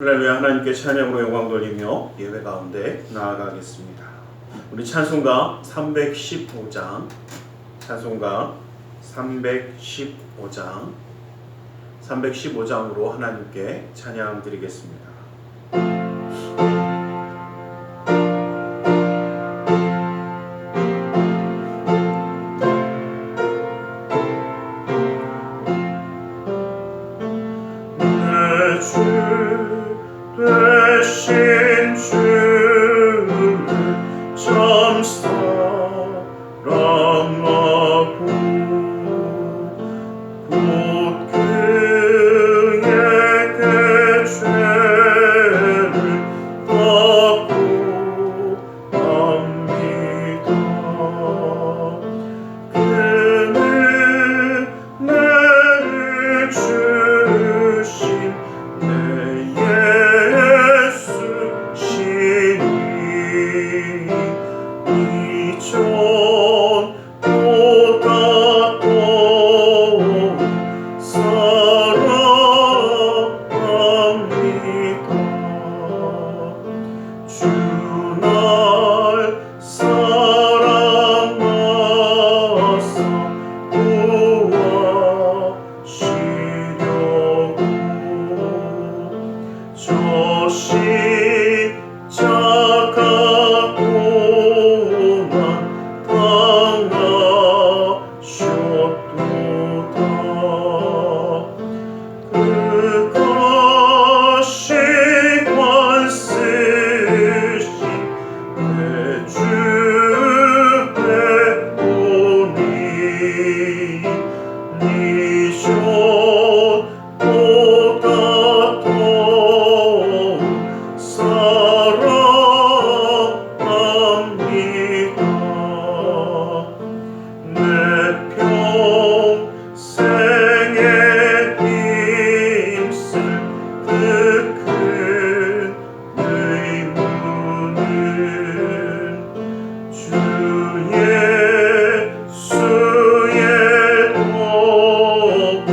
할렐루야. 하나님께 찬양으로 영광 돌리며 예배 가운데 나아가겠습니다. 우리 찬송가 315장, 찬송가 315장으로 하나님께 찬양 드리겠습니다. 되신 주를 참 사랑하고 곧 그에게 죄를 받고 합니다. 그는 은혜를 주신 내 이전보다 더욱 사랑합니다. 주 날 사랑하사 구하시려고 저 십자가 고난 당하셨도다. 그것이 관쓰신 내 주 배우니 이전보다 더욱 사랑합니다. 내 평생에 힘쓸 그 큰 의무는 주 예수의 복을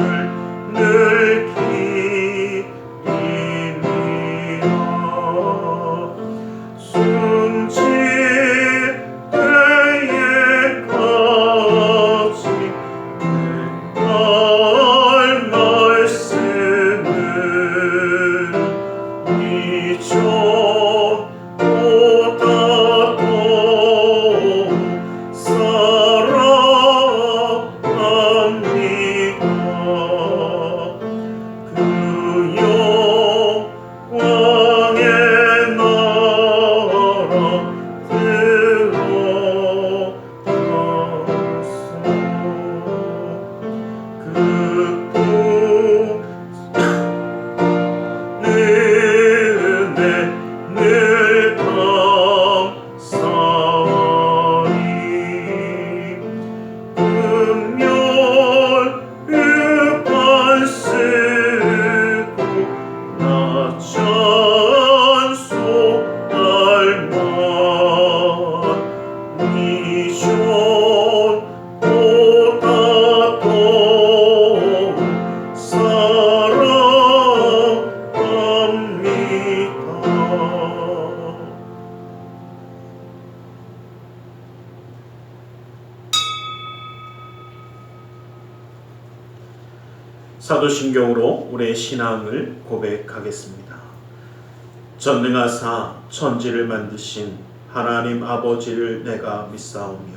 늘 기림이라. 숨질 때에까지 내갈 말씀은 이전보다 더욱 사랑합니다. 그 영광의 나라 들어가서 그 은혜 늘 감사하리. 금요일판 쓰고 나 찬송할 만 이전보다 더욱 사랑합니다. 사도신경으로 우리의 신앙을 고백하겠습니다. 전능하사 천지를 만드신 하나님 아버지를 내가 믿사오며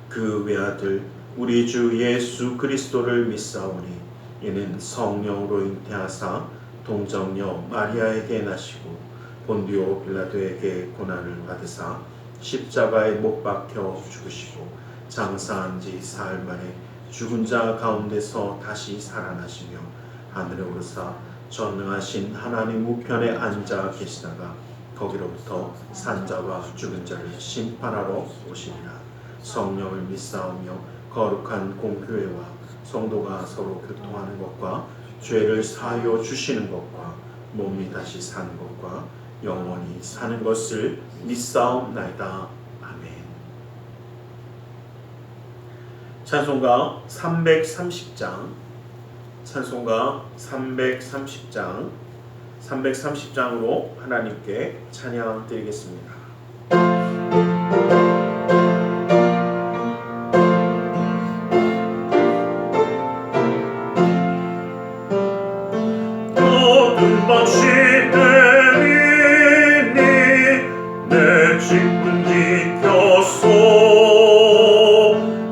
그 외아들 우리 주 예수 그리스도를 믿사오니 이는 성령으로 잉태하사 동정녀 마리아에게 나시고 본디오 빌라도에게 고난을 받으사 십자가에 못 박혀 죽으시고 장사한 지 사흘 만에 죽은 자 가운데서 다시 살아나시며 하늘에 오르사 전능하신 하나님 우편에 앉아 계시다가 거기로부터 산자와 죽은 자를 심판하러 오시리라. 성령을 믿사오며 거룩한 공교회와 성도가 서로 교통하는 것과 죄를 사하여 주시는 것과 몸이 다시 사는 것과 영원히 사는 것을 믿사옵나이다. 아멘. 찬송가 330장, 찬송가 330장 330장으로 하나님께 찬양 드리겠습니다. 모든 밤시 내리니 내 직분 지켜서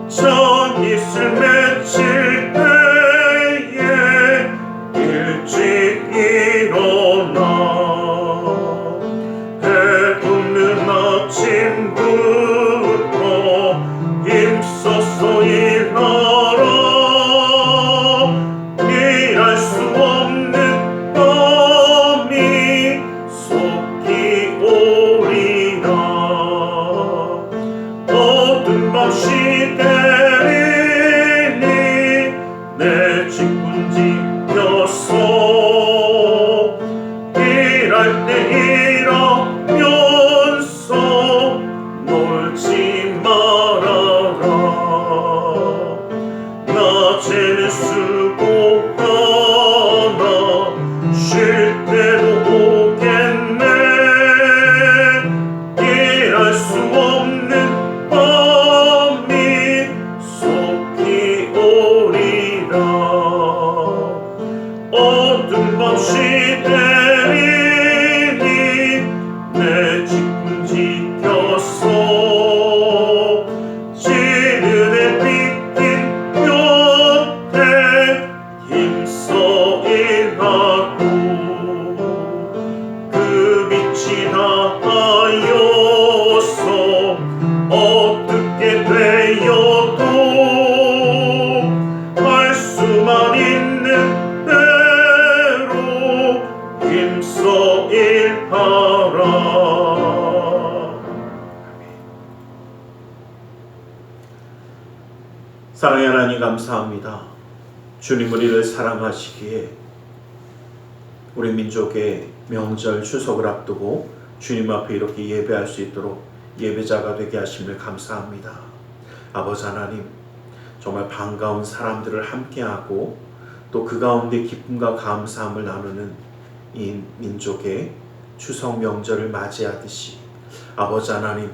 전 이슬 맺힐 때에 일찍 일어나 해 돋는 아침부터 힘써서 일하라. 일할 수 없는 밤이 속히 오리라. 어두운 밤 시대리니 내 직분 지켜서 일할 때 일하면서 놀지 말아라. 낮에는 수고하나 쉴 때도 오겠네. 일할 수 없는 밤이 속히 오리라. 어두운 밤 시대리니 내 직분 지켜서 지는 햇빛 곁에 힘써 일하고 그 빛이 닿아여서 어떻게 되어도 할 수만 있는 대로 힘써 일하라. 사랑의 하나님 감사합니다. 주님 우리를 사랑하시기에 우리 민족의 명절 추석을 앞두고 주님 앞에 이렇게 예배할 수 있도록 예배자가 되게 하심을 감사합니다. 아버지 하나님, 정말 반가운 사람들을 함께하고 또 그 가운데 기쁨과 감사함을 나누는 이 민족의 추석 명절을 맞이하듯이 아버지 하나님,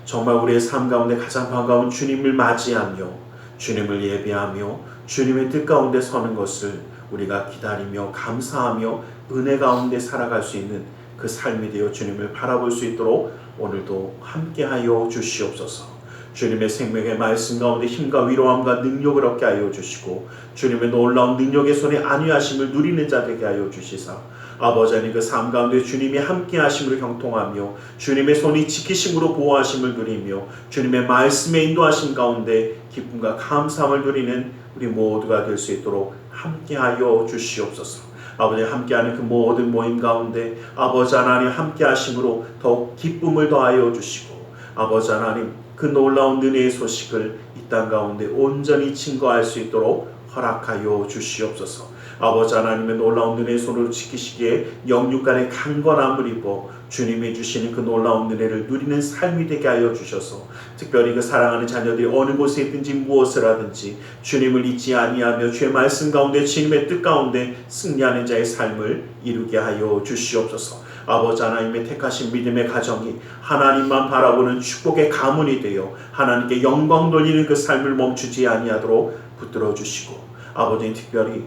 정말 우리의 삶 가운데 가장 반가운 주님을 맞이하며 주님을 예배하며 주님의 뜻 가운데 서는 것을 우리가 기다리며 감사하며 은혜 가운데 살아갈 수 있는 그 삶이 되어 주님을 바라볼 수 있도록 오늘도 함께하여 주시옵소서. 주님의 생명의 말씀 가운데 힘과 위로함과 능력을 얻게 하여 주시고 주님의 놀라운 능력의 손에 안위하심을 누리는 자 되게 하여 주시사 아버지 하나님 그 삶 가운데 주님이 함께 하심으로 형통하며 주님의 손이 지키심으로 보호하심을 누리며 주님의 말씀의 인도하심 가운데 기쁨과 감사함을 누리는 우리 모두가 될 수 있도록 함께하여 주시옵소서. 아버지 함께하는 그 모든 모임 가운데 아버지 하나님 함께 하심으로 더욱 기쁨을 더하여 주시고 아버지 하나님 그 놀라운 은혜의 소식을 이 땅 가운데 온전히 증거할 수 있도록 허락하여 주시옵소서. 아버지 하나님의 놀라운 은혜의 손으로 지키시기에 영육간의 강건함을 입어 주님이 주시는 그 놀라운 은혜를 누리는 삶이 되게 하여 주셔서 특별히 그 사랑하는 자녀들이 어느 곳에 있든지 무엇을 하든지 주님을 잊지 아니하며 주의 말씀 가운데 주님의 뜻 가운데 승리하는 자의 삶을 이루게 하여 주시옵소서. 아버지 하나님의 택하신 믿음의 가정이 하나님만 바라보는 축복의 가문이 되어 하나님께 영광 돌리는 그 삶을 멈추지 아니하도록 붙들어 주시고 아버지는 특별히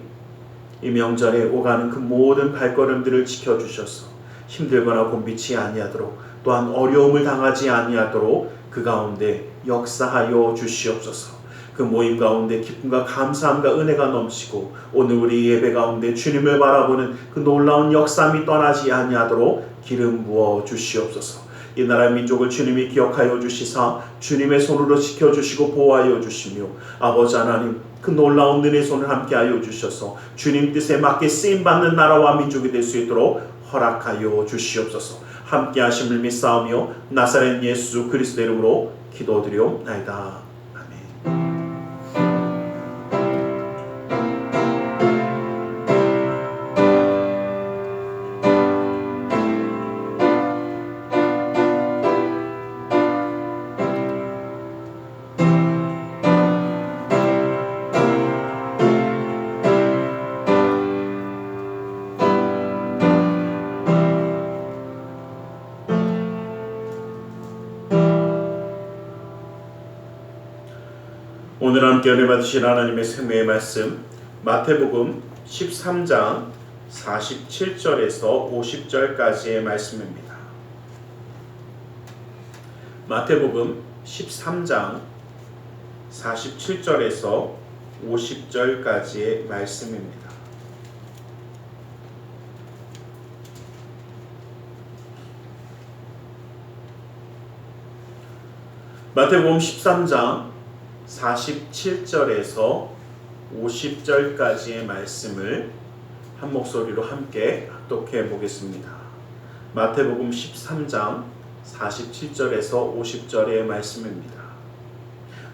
이 명절에 오가는 그 모든 발걸음들을 지켜주셔서 힘들거나 곤비치 아니하도록 또한 어려움을 당하지 아니하도록 그 가운데 역사하여 주시옵소서. 그 모임 가운데 기쁨과 감사함과 은혜가 넘치고 오늘 우리 예배 가운데 주님을 바라보는 그 놀라운 역사함이 떠나지 아니하도록 기름 부어 주시옵소서. 이 나라 민족을 주님이 기억하여 주시사 주님의 손으로 지켜주시고 보호하여 주시며 아버지 하나님 그 놀라운 은혜의 손을 함께하여 주셔서 주님 뜻에 맞게 쓰임받는 나라와 민족이 될 수 있도록 허락하여 주시옵소서. 함께하심을 믿사오며 나사렛 예수 그리스도 이름으로 기도드리옵나이다. 오늘 함께 은혜 받으실 하나님의 생명의 말씀 마태복음 13장 47절에서 50절까지의 말씀입니다. 마태복음 13장 47절에서 50절까지의 말씀입니다. 마태복음 13장 47절에서 50절까지의 말씀을 한 목소리로 함께 합독해 보겠습니다. 마태복음 13장 47절에서 50절의 말씀입니다.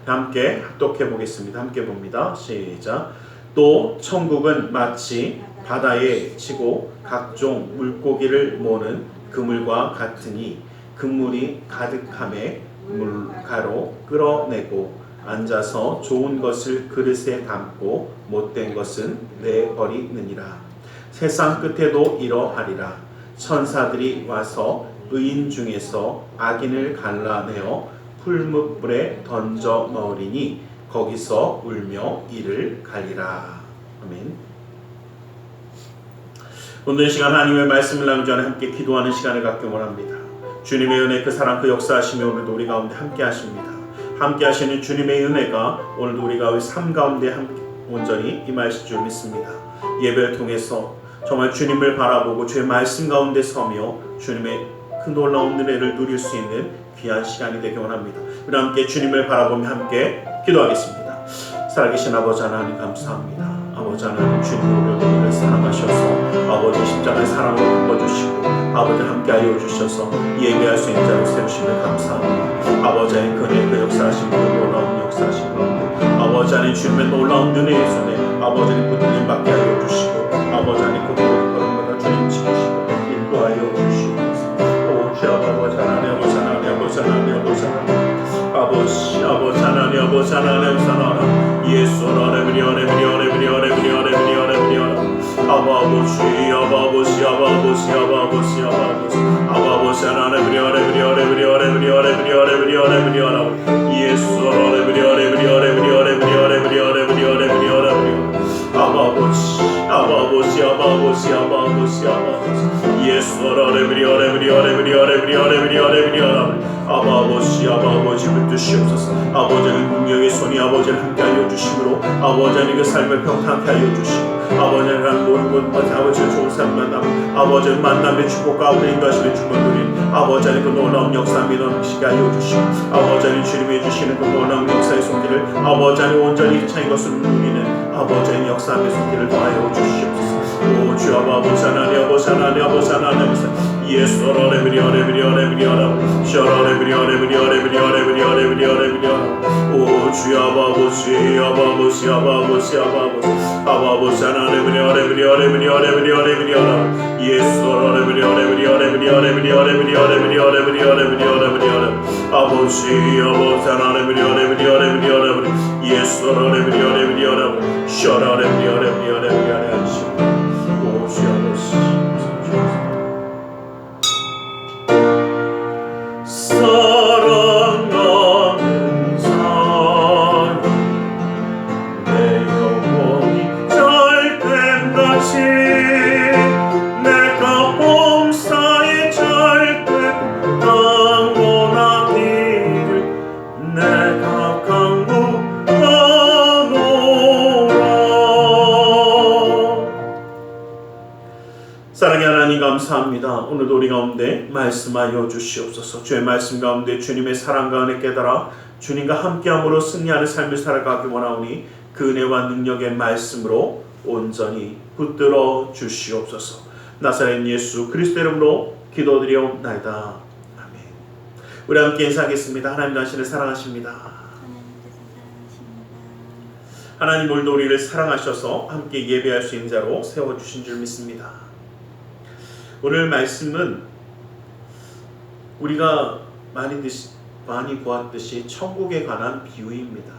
함께 합독해 보겠습니다. 함께 봅니다. 시작. 또 천국은 마치 바다에 치고 각종 물고기를 모는 그물과 같으니 그물이 가득함에 물가로 끌어내고 앉아서 좋은 것을 그릇에 담고 못된 것은 내버리느니라. 세상 끝에도 이러하리라. 천사들이 와서 의인 중에서 악인을 갈라내어 풀무불에 던져 넣으리니 거기서 울며 이를 갈리라. 아멘. 오늘 시간 하나님의 말씀을 나누기 전에 함께 기도하는 시간을 갖기 원합니다. 주님의 은혜, 그 사랑, 그 역사하심이 오늘도 우리 가운데 함께 하십니다. 함께 하시는 주님의 은혜가 오늘도 우리가 삶 가운데 함께 온전히 임하실 줄 믿습니다. 예배를 통해서 정말 주님을 바라보고 주의 말씀 가운데 서며 주님의 그 놀라운 은혜를 누릴 수 있는 귀한 시간이 되기 원합니다. 우리 함께 주님을 바라보며 함께 기도하겠습니다. 살아계신 아버지 하나님 감사합니다. 아버지 하나님, 주님은 우리를 사랑하셔서 아버지 십자가의 사랑으로 불러주시고 아버지 함께하여 주셔서 예배할 수 있는 자로 세우심을 감사합니다. 아버지의 그의 그 역사하신 그 놀라운 역사하신 가운데 아버지 하나님 주님의 놀라운 은혜의 손에 아버지는 붙들림 받게 하여 주시고 아버지 하나님 그 걸음마다 주님 지키시고 인도하여 주시옵소서. 오 주 아버지 하나님, 아버지 하나님, 아버지 하나님, 아버지 하나님, 아버지 하나님, 아버지 하나님, 사랑하라 예수 하나님, 아버지 아버지 붙드시옵소서. 아버지는 능력의 손이 아버지를 함께하여 주심으로 아버지는 그 삶을 평탄하게 하여 주시고 아버지는 모든 것마다 아버지의 좋은 삶 만남 아버지는 만남의 축복 가운데 인도하시는 주권 누린 아버지는 그 놀라운 역사 믿어지게 하여 주시고 아버지는 주님이 주시는 그 놀라운 역사의 손길을 아버지는 온전히 차인 것을 누리는 아버지의 역사의 손길을 더하여 주시옵소서. 오 주 아버지 하나님, 아버지 하나님, 아버지 하나님, 예수 오 주 아버지, 아버지, 아버지, 아버지 하나님, 예수 사랑하는 사람 내 영혼이 절됨같이 내가 범사에 절됨 강건하기를 내가 강구하노라. 사랑의 하나님 감사합니다. 오늘도 우리 가운데 말씀하여 주시옵소서. 주의 말씀 가운데 주님의 사랑과 은혜 깨달아 주님과 함께함으로 승리하는 삶을 살아가기 원하오니 그 은혜와 능력의 말씀으로 온전히 붙들어 주시옵소서. 나사렛 예수 그리스도의 이름으로 기도드리옵나이다. 아멘. 우리 함께 인사하겠습니다. 하나님 당신을 사랑하십니다. 하나님 오늘도 우리를 사랑하셔서 함께 예배할 수 있는 자로 세워주신 줄 믿습니다. 오늘 말씀은 우리가 많이 보았듯이 천국에 관한 비유입니다.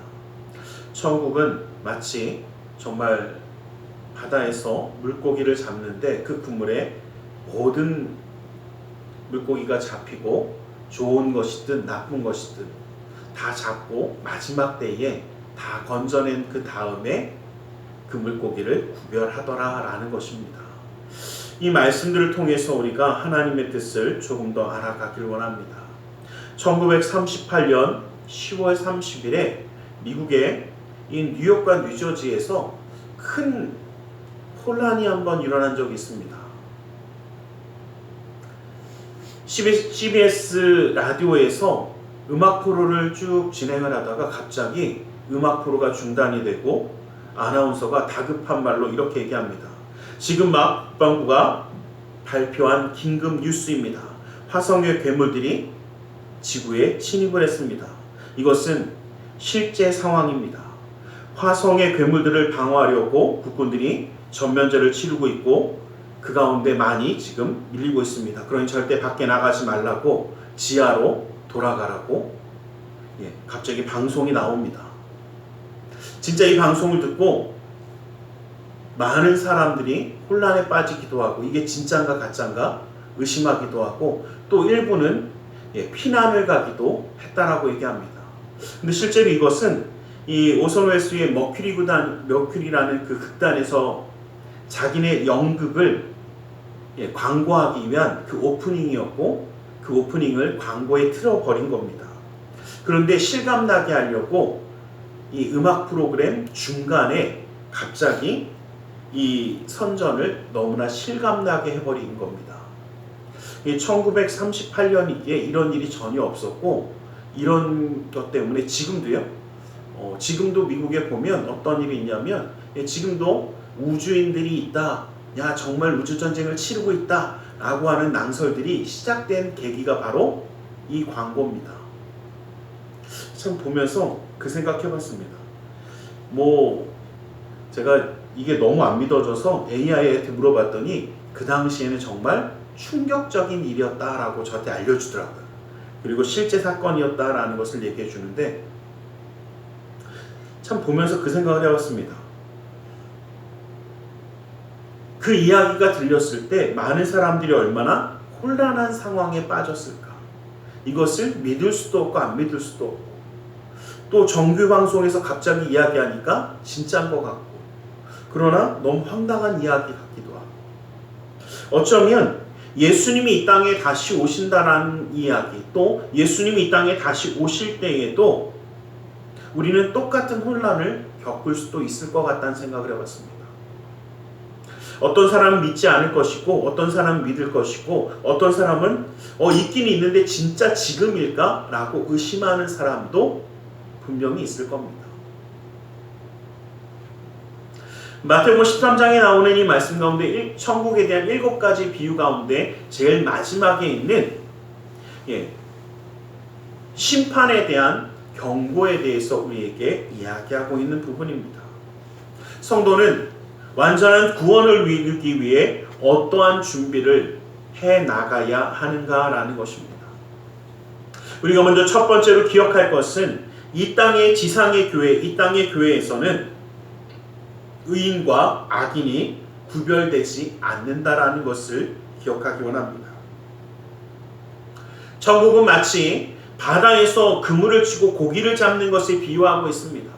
천국은 마치 정말 바다에서 물고기를 잡는데 그 그물에 모든 물고기가 잡히고 좋은 것이든 나쁜 것이든 다 잡고 마지막 때에 다 건져낸 그 다음에 그 물고기를 구별하더라라는 것입니다. 이 말씀들을 통해서 우리가 하나님의 뜻을 조금 더 알아가길 원합니다. 1938년 10월 30일에 미국의 이 뉴욕과 뉴저지에서 큰 혼란이 한번 일어난 적이 있습니다. CBS 라디오에서 음악 프로를 쭉 진행을 하다가 갑자기 음악 프로가 중단이 되고 아나운서가 다급한 말로 이렇게 얘기합니다. 지금 막 국방부가 발표한 긴급 뉴스입니다. 화성의 괴물들이 지구에 침입을 했습니다. 이것은 실제 상황입니다. 화성의 괴물들을 방어하려고 국군들이 전면전을 치르고 있고 그 가운데 많이 지금 밀리고 있습니다. 그러니 절대 밖에 나가지 말라고 지하로 돌아가라고 갑자기 방송이 나옵니다. 진짜 이 방송을 듣고 많은 사람들이 혼란에 빠지기도 하고 이게 진짜인가 가짜인가 의심하기도 하고 또 일부는 피난을 가기도 했다라고 얘기합니다. 근데 실제로 이것은 이 오선 웨스의 머큐리라는 그 극단에서 자기네 연극을 광고하기 위한 그 오프닝이었고 그 오프닝을 광고에 틀어버린 겁니다. 그런데 실감나게 하려고 이 음악 프로그램 중간에 갑자기 이 선전을 너무나 실감나게 해버린 겁니다. 1938년이기에 이런 일이 전혀 없었고 이런 것 때문에 지금도요. 지금도 미국에 보면 어떤 일이 있냐면 지금도 우주인들이 있다. 야 정말 우주전쟁을 치르고 있다. 라고 하는 낭설들이 시작된 계기가 바로 이 광고입니다. 참 보면서 그 생각해봤습니다. 제가 이게 너무 안 믿어져서 AI한테 물어봤더니 그 당시에는 정말 충격적인 일이었다라고 저한테 알려주더라고요. 그리고 실제 사건이었다라는 것을 얘기해 주는데 참 보면서 그 생각을 해봤습니다. 그 이야기가 들렸을 때 많은 사람들이 얼마나 혼란한 상황에 빠졌을까. 이것을 믿을 수도 없고 안 믿을 수도 없고 또 정규 방송에서 갑자기 이야기하니까 진짜인 것 같고 그러나 너무 황당한 이야기 같기도 하고 어쩌면 예수님이 이 땅에 다시 오신다라는 이야기 또 예수님이 이 땅에 다시 오실 때에도 우리는 똑같은 혼란을 겪을 수도 있을 것 같다는 생각을 해봤습니다. 어떤 사람은 믿지 않을 것이고 어떤 사람은 믿을 것이고 어떤 사람은 있긴 있는데 진짜 지금일까? 라고 의심하는 사람도 분명히 있을 겁니다. 마태복음 13장에 나오는 이 말씀 가운데 천국에 대한 7가지 비유 가운데 제일 마지막에 있는 심판에 대한 경고에 대해서 우리에게 이야기하고 있는 부분입니다. 성도는 완전한 구원을 이루기 위해 어떠한 준비를 해나가야 하는가라는 것입니다. 우리가 먼저 첫 번째로 기억할 것은 이 땅의 지상의 교회, 이 땅의 교회에서는 의인과 악인이 구별되지 않는다라는 것을 기억하기 원합니다. 천국은 마치 바다에서 그물을 치고 고기를 잡는 것을 비유하고 있습니다.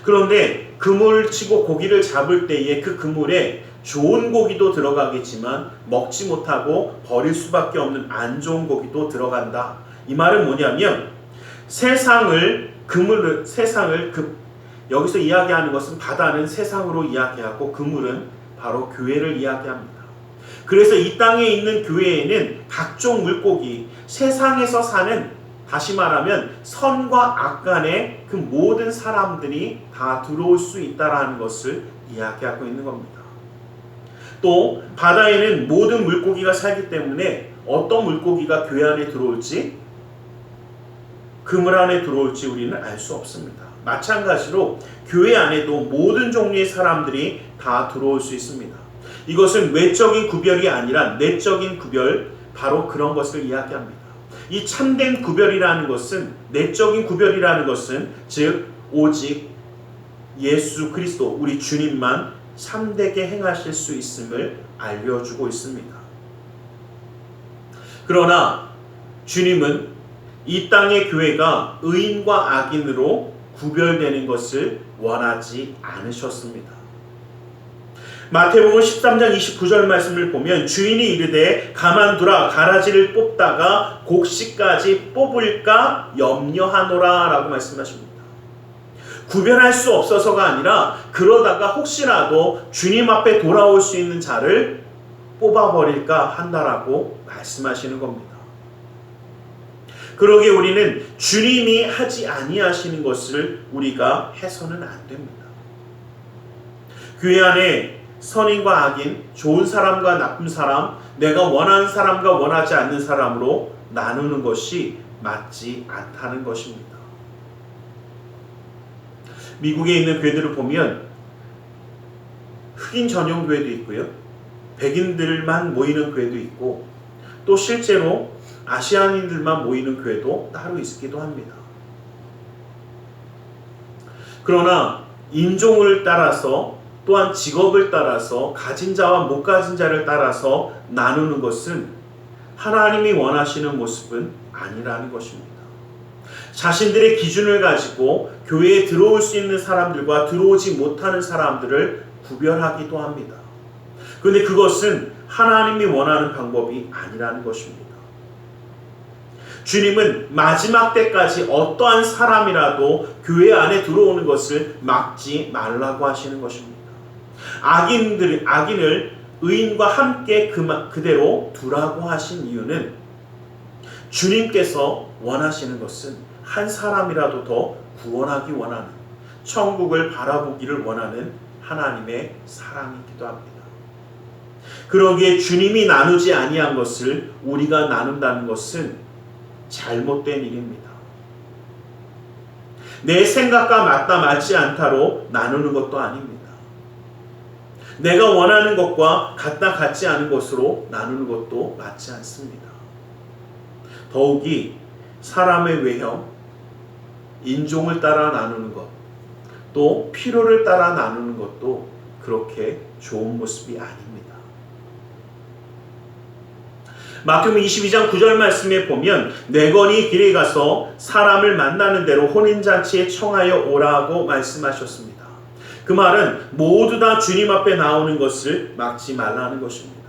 그런데 그물을 치고 고기를 잡을 때에 그 그물에 좋은 고기도 들어가겠지만 먹지 못하고 버릴 수밖에 없는 안 좋은 고기도 들어간다. 이 말은 뭐냐면 여기서 이야기하는 것은 바다는 세상으로 이야기하고 그물은 바로 교회를 이야기합니다. 그래서 이 땅에 있는 교회에는 각종 물고기, 세상에서 사는 다시 말하면 선과 악 간의 그 모든 사람들이 다 들어올 수 있다라는 것을 이야기하고 있는 겁니다. 또 바다에는 모든 물고기가 살기 때문에 어떤 물고기가 교회 안에 들어올지 그물 안에 들어올지 우리는 알 수 없습니다. 마찬가지로 교회 안에도 모든 종류의 사람들이 다 들어올 수 있습니다. 이것은 외적인 구별이 아니라 내적인 구별, 바로 그런 것을 이야기합니다. 이 참된 구별이라는 것은, 내적인 구별이라는 것은 즉 오직 예수 그리스도 우리 주님만 참되게 행하실 수 있음을 알려주고 있습니다. 그러나 주님은 이 땅의 교회가 의인과 악인으로 구별되는 것을 원하지 않으셨습니다. 마태복음 13장 29절 말씀을 보면 주인이 이르되 가만두라 가라지를 뽑다가 곡식까지 뽑을까 염려하노라 라고 말씀하십니다. 구별할 수 없어서가 아니라 그러다가 혹시라도 주님 앞에 돌아올 수 있는 자를 뽑아버릴까 한다라고 말씀하시는 겁니다. 그러기에 우리는 주님이 하지 아니하시는 것을 우리가 해서는 안 됩니다. 교회 안에 선인과 악인, 좋은 사람과 나쁜 사람, 내가 원하는 사람과 원하지 않는 사람으로 나누는 것이 맞지 않다는 것입니다. 미국에 있는 교회들을 보면 흑인 전용 교회도 있고요. 백인들만 모이는 교회도 있고 또 실제로 아시아인들만 모이는 교회도 따로 있기도 합니다. 그러나 인종을 따라서 또한 직업을 따라서 가진 자와 못 가진 자를 따라서 나누는 것은 하나님이 원하시는 모습은 아니라는 것입니다. 자신들의 기준을 가지고 교회에 들어올 수 있는 사람들과 들어오지 못하는 사람들을 구별하기도 합니다. 그런데 그것은 하나님이 원하는 방법이 아니라는 것입니다. 주님은 마지막 때까지 어떠한 사람이라도 교회 안에 들어오는 것을 막지 말라고 하시는 것입니다. 악인을 의인과 함께 그대로 두라고 하신 이유는 주님께서 원하시는 것은 한 사람이라도 더 구원하기 원하는, 천국을 바라보기를 원하는 하나님의 사랑이기도 합니다. 그러기에 주님이 나누지 아니한 것을 우리가 나눈다는 것은 잘못된 일입니다. 내 생각과 맞지 않다로 나누는 것도 아닙니다. 내가 원하는 것과 같지 않은 것으로 나누는 것도 맞지 않습니다. 더욱이 사람의 외형, 인종을 따라 나누는 것, 또 필요를 따라 나누는 것도 그렇게 좋은 모습이 아닙니다. 마태복음 22장 9절 말씀에 보면 내건이 길에 가서 사람을 만나는 대로 혼인잔치에 청하여 오라고 말씀하셨습니다. 그 말은 모두 다 주님 앞에 나오는 것을 막지 말라는 것입니다.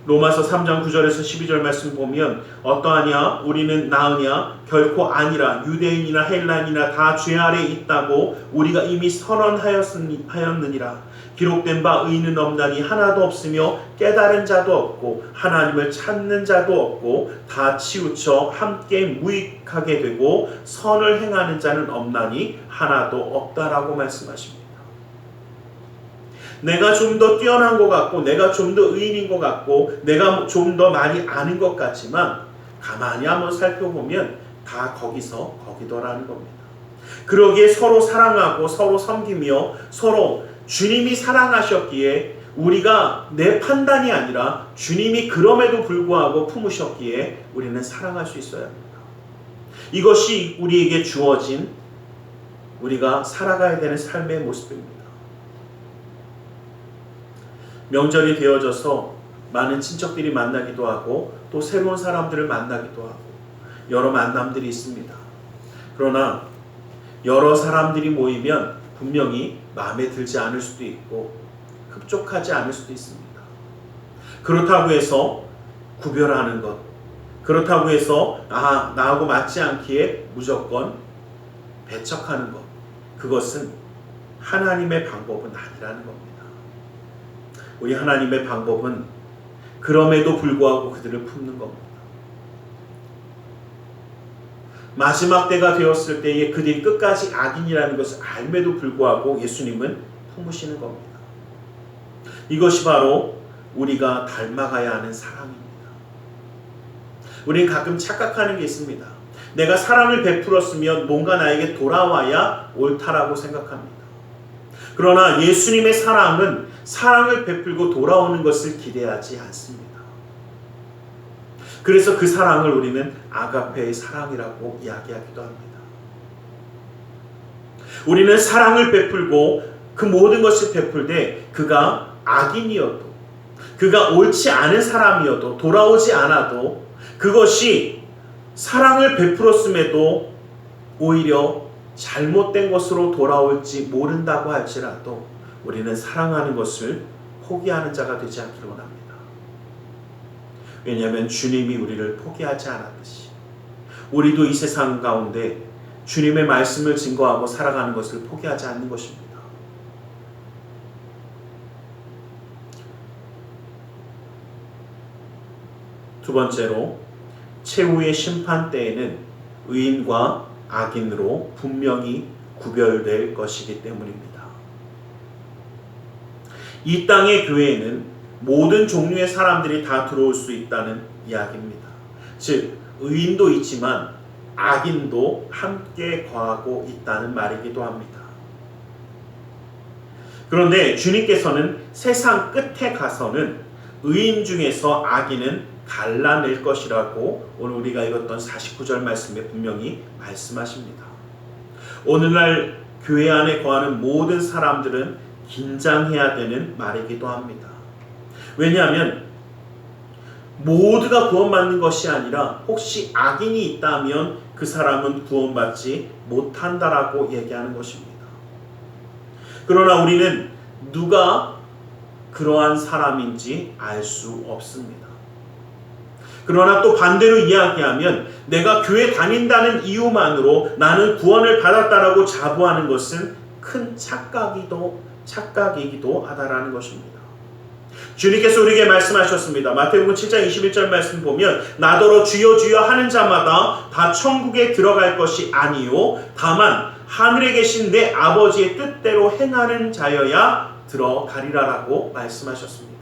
로마서 3장 9절에서 12절 말씀 보면 어떠하냐 우리는 나으냐 결코 아니라 유대인이나 헬라인이나 다 죄 아래 있다고 우리가 이미 선언하였느니라. 기록된 바 의인은 없나니 하나도 없으며 깨달은 자도 없고 하나님을 찾는 자도 없고 다 치우쳐 함께 무익하게 되고 선을 행하는 자는 없나니 하나도 없다라고 말씀하십니다. 내가 좀 더 뛰어난 것 같고 내가 좀 더 의인인 것 같고 내가 좀 더 많이 아는 것 같지만 가만히 한번 살펴보면 다 거기더라는 겁니다. 그러기에 서로 사랑하고 서로 섬기며 서로 주님이 사랑하셨기에 우리가 내 판단이 아니라 주님이 그럼에도 불구하고 품으셨기에 우리는 사랑할 수 있어야 합니다. 이것이 우리에게 주어진 우리가 살아가야 되는 삶의 모습입니다. 명절이 되어져서 많은 친척들이 만나기도 하고 또 새로운 사람들을 만나기도 하고 여러 만남들이 있습니다. 그러나 여러 사람들이 모이면 분명히 마음에 들지 않을 수도 있고 흡족하지 않을 수도 있습니다. 그렇다고 해서 구별하는 것, 그렇다고 해서 나하고 맞지 않기에 무조건 배척하는 것, 그것은 하나님의 방법은 아니라는 겁니다. 우리 하나님의 방법은 그럼에도 불구하고 그들을 품는 겁니다. 마지막 때가 되었을 때에 그들이 끝까지 악인이라는 것을 알매도 불구하고 예수님은 품으시는 겁니다. 이것이 바로 우리가 닮아가야 하는 사랑입니다. 우리는 가끔 착각하는 게 있습니다. 내가 사랑을 베풀었으면 뭔가 나에게 돌아와야 옳다라고 생각합니다. 그러나 예수님의 사랑은 사랑을 베풀고 돌아오는 것을 기대하지 않습니다. 그래서 그 사랑을 우리는 아가페의 사랑이라고 이야기하기도 합니다. 우리는 사랑을 베풀고 그 모든 것을 베풀 때 그가 악인이어도 그가 옳지 않은 사람이어도 돌아오지 않아도 그것이 사랑을 베풀었음에도 오히려 잘못된 것으로 돌아올지 모른다고 할지라도 우리는 사랑하는 것을 포기하는 자가 되지 않기를 원합니다. 왜냐하면 주님이 우리를 포기하지 않았듯이 우리도 이 세상 가운데 주님의 말씀을 증거하고 살아가는 것을 포기하지 않는 것입니다. 두 번째로, 최후의 심판 때에는 의인과 악인으로 분명히 구별될 것이기 때문입니다. 이 땅의 교회에는 모든 종류의 사람들이 다 들어올 수 있다는 이야기입니다. 즉, 의인도 있지만 악인도 함께 거하고 있다는 말이기도 합니다. 그런데 주님께서는 세상 끝에 가서는 의인 중에서 악인은 갈라낼 것이라고 오늘 우리가 읽었던 49절 말씀에 분명히 말씀하십니다. 오늘날 교회 안에 거하는 모든 사람들은 긴장해야 되는 말이기도 합니다. 왜냐하면 모두가 구원받는 것이 아니라 혹시 악인이 있다면 그 사람은 구원받지 못한다라고 얘기하는 것입니다. 그러나 우리는 누가 그러한 사람인지 알 수 없습니다. 그러나 또 반대로 이야기하면 내가 교회 다닌다는 이유만으로 나는 구원을 받았다라고 자부하는 것은 큰 착각이기도 하다라는 것입니다. 주님께서 우리에게 말씀하셨습니다. 마태복음 7장 21절 말씀 보면 나더러 주여 주여 하는 자마다 다 천국에 들어갈 것이 아니요 다만 하늘에 계신 내 아버지의 뜻대로 행하는 자여야 들어가리라라고 말씀하셨습니다.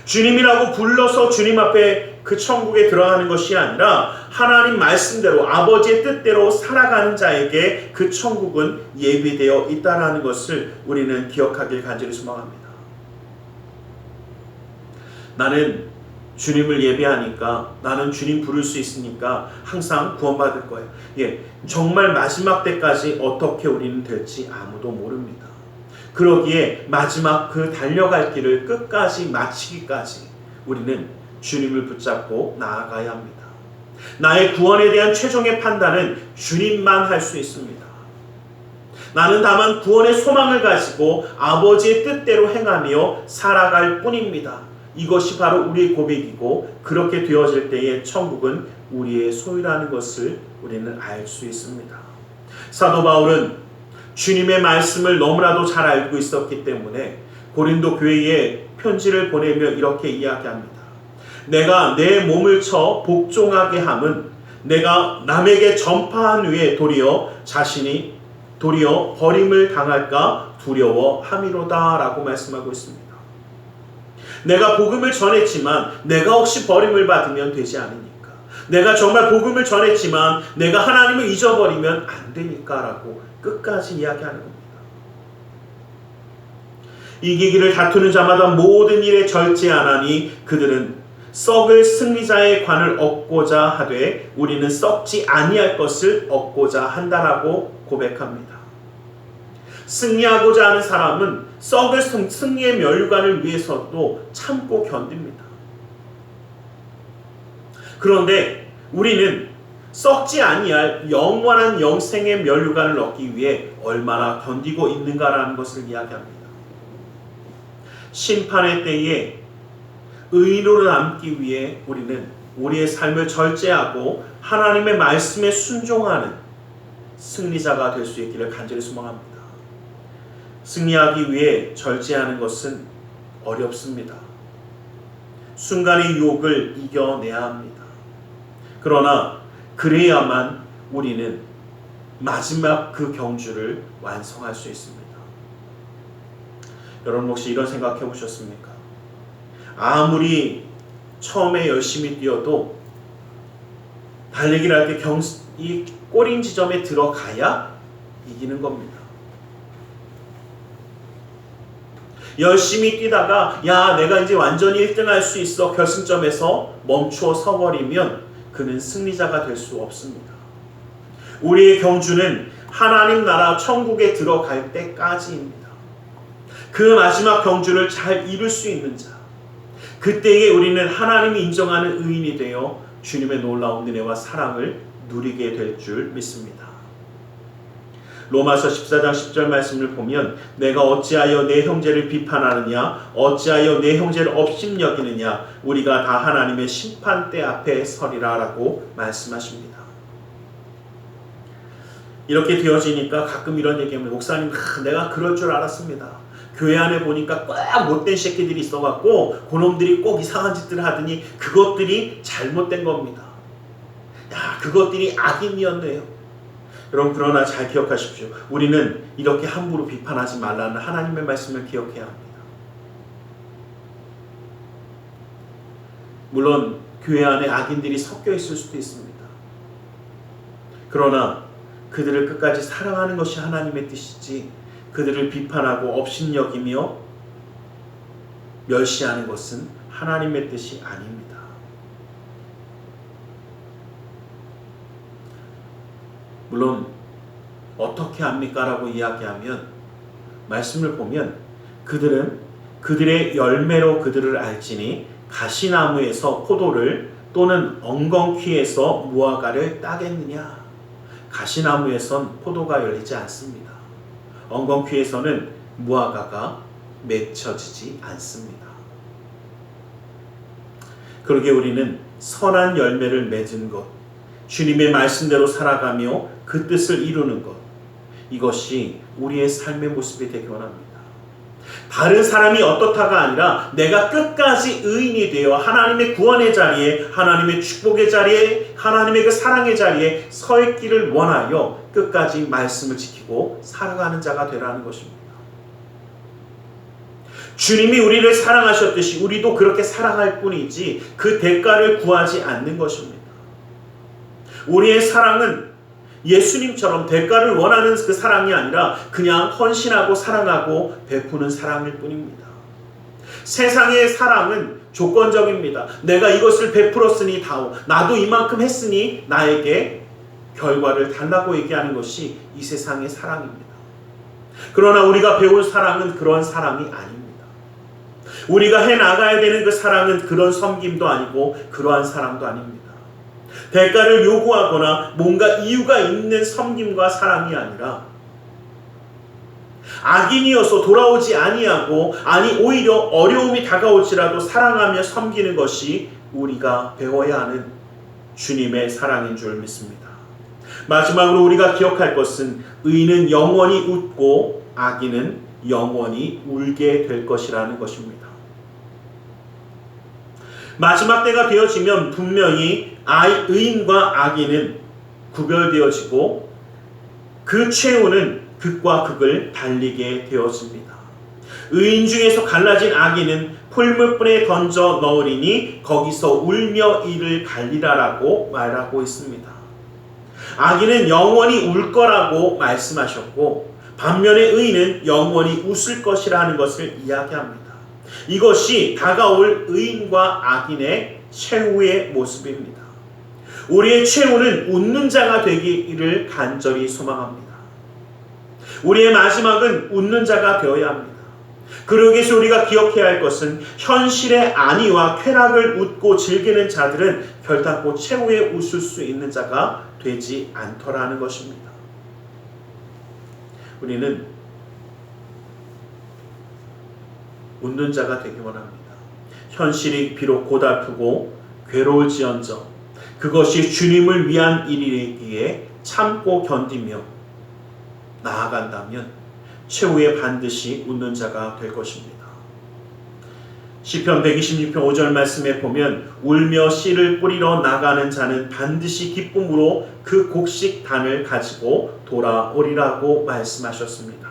주님이라고 불러서 주님 앞에 그 천국에 들어가는 것이 아니라 하나님 말씀대로 아버지의 뜻대로 살아가는 자에게 그 천국은 예비되어 있다는 것을 우리는 기억하길 간절히 소망합니다. 나는 주님을 예배하니까, 나는 주님 부를 수 있으니까 항상 구원받을 거예요. 정말 마지막 때까지 어떻게 우리는 될지 아무도 모릅니다. 그러기에 마지막 그 달려갈 길을 끝까지 마치기까지 우리는 주님을 붙잡고 나아가야 합니다. 나의 구원에 대한 최종의 판단은 주님만 할 수 있습니다. 나는 다만 구원의 소망을 가지고 아버지의 뜻대로 행하며 살아갈 뿐입니다. 이것이 바로 우리의 고백이고, 그렇게 되어질 때에 천국은 우리의 소유라는 것을 우리는 알 수 있습니다. 사도 바울은 주님의 말씀을 너무나도 잘 알고 있었기 때문에 고린도 교회에 편지를 보내며 이렇게 이야기합니다. 내가 내 몸을 쳐 복종하게 함은 내가 남에게 전파한 후에 도리어 버림을 당할까 두려워함이로다 라고 말씀하고 있습니다. 내가 복음을 전했지만 내가 혹시 버림을 받으면 되지 않으니까, 내가 정말 복음을 전했지만 내가 하나님을 잊어버리면 안 되니까 라고 끝까지 이야기하는 겁니다. 이기기를 다투는 자마다 모든 일에 절제하나니 그들은 썩을 승리자의 관을 얻고자 하되 우리는 썩지 아니할 것을 얻고자 한다라고 고백합니다. 승리하고자 하는 사람은 썩을 승리의 면류관을 위해서도 참고 견딥니다. 그런데 우리는 썩지 아니할 영원한 영생의 면류관을 얻기 위해 얼마나 견디고 있는가라는 것을 이야기합니다. 심판의 때에 의인으로 남기 위해 우리는 우리의 삶을 절제하고 하나님의 말씀에 순종하는 승리자가 될 수 있기를 간절히 소망합니다. 승리하기 위해 절제하는 것은 어렵습니다. 순간의 유혹을 이겨내야 합니다. 그러나 그래야만 우리는 마지막 그 경주를 완성할 수 있습니다. 여러분 혹시 이런 생각 해보셨습니까? 아무리 처음에 열심히 뛰어도 달리기를 할 때 이 꼬린 지점에 들어가야 이기는 겁니다. 열심히 뛰다가 내가 이제 완전히 1등 할 수 있어 결승점에서 멈추어 서버리면 그는 승리자가 될 수 없습니다. 우리의 경주는 하나님 나라 천국에 들어갈 때까지입니다. 그 마지막 경주를 잘 이룰 수 있는 자, 그때에 우리는 하나님이 인정하는 의인이 되어 주님의 놀라운 은혜와 사랑을 누리게 될 줄 믿습니다. 로마서 14장 10절 말씀을 보면 내가 어찌하여 내 형제를 비판하느냐 어찌하여 내 형제를 업심여기느냐 우리가 다 하나님의 심판대 앞에 서리라 라고 말씀하십니다. 이렇게 되어지니까 가끔 이런 얘기하면 목사님 내가 그럴 줄 알았습니다. 교회 안에 보니까 꼭 못된 새끼들이 있어갖고 그놈들이 꼭 이상한 짓들을 하더니 그것들이 잘못된 겁니다. 야, 그것들이 악인이었네요. 여러분 그러나 잘 기억하십시오. 우리는 이렇게 함부로 비판하지 말라는 하나님의 말씀을 기억해야 합니다. 물론 교회 안에 악인들이 섞여 있을 수도 있습니다. 그러나 그들을 끝까지 사랑하는 것이 하나님의 뜻이지 그들을 비판하고 업신여기며 멸시하는 것은 하나님의 뜻이 아닙니다. 물론 어떻게 합니까? 라고 이야기하면 말씀을 보면 그들은 그들의 열매로 그들을 알지니 가시나무에서 포도를 또는 엉겅퀴에서 무화과를 따겠느냐. 가시나무에선 포도가 열리지 않습니다. 엉겅퀴에서는 무화과가 맺혀지지 않습니다. 그러기에 우리는 선한 열매를 맺은 것, 주님의 말씀대로 살아가며 그 뜻을 이루는 것, 이것이 우리의 삶의 모습이 되기 원합니다. 다른 사람이 어떻다가 아니라 내가 끝까지 의인이 되어 하나님의 구원의 자리에, 하나님의 축복의 자리에, 하나님의 그 사랑의 자리에 서 있기를 원하여 끝까지 말씀을 지키고 살아가는 자가 되라는 것입니다. 주님이 우리를 사랑하셨듯이 우리도 그렇게 사랑할 뿐이지 그 대가를 구하지 않는 것입니다. 우리의 사랑은 예수님처럼 대가를 원하는 그 사랑이 아니라 그냥 헌신하고 사랑하고 베푸는 사랑일 뿐입니다. 세상의 사랑은 조건적입니다. 내가 이것을 베풀었으니 다오. 나도 이만큼 했으니 나에게 결과를 달라고 얘기하는 것이 이 세상의 사랑입니다. 그러나 우리가 배울 사랑은 그런 사랑이 아닙니다. 우리가 해나가야 되는 그 사랑은 그런 섬김도 아니고 그러한 사랑도 아닙니다. 대가를 요구하거나 뭔가 이유가 있는 섬김과 사랑이 아니라 악인이어서 돌아오지 아니하고 아니 오히려 어려움이 다가올지라도 사랑하며 섬기는 것이 우리가 배워야 하는 주님의 사랑인 줄 믿습니다. 마지막으로 우리가 기억할 것은 의인은 영원히 웃고 악인은 영원히 울게 될 것이라는 것입니다. 마지막 때가 되어지면 분명히 의인과 악인은 구별되어지고 그 최후는 극과 극을 달리게 되어집니다. 의인 중에서 갈라진 악인은 풀무불에 던져 넣으리니 거기서 울며 이를 갈리라라고 말하고 있습니다. 악인은 영원히 울 거라고 말씀하셨고 반면에 의인은 영원히 웃을 것이라는 것을 이야기합니다. 이것이 다가올 의인과 악인의 최후의 모습입니다. 우리의 최후는 웃는 자가 되기를 간절히 소망합니다. 우리의 마지막은 웃는 자가 되어야 합니다. 그러기 위해서 우리가 기억해야 할 것은 현실의 안위와 쾌락을 웃고 즐기는 자들은 결단코 최후에 웃을 수 있는 자가 되지 않더라는 것입니다. 우리는 웃는 자가 되기 원합니다. 현실이 비록 고달프고 괴로울지언정 그것이 주님을 위한 일이기에 참고 견디며 나아간다면 최후에 반드시 웃는 자가 될 것입니다. 시편 126편 5절 말씀에 보면 울며 씨를 뿌리러 나가는 자는 반드시 기쁨으로 그 곡식단을 가지고 돌아오리라고 말씀하셨습니다.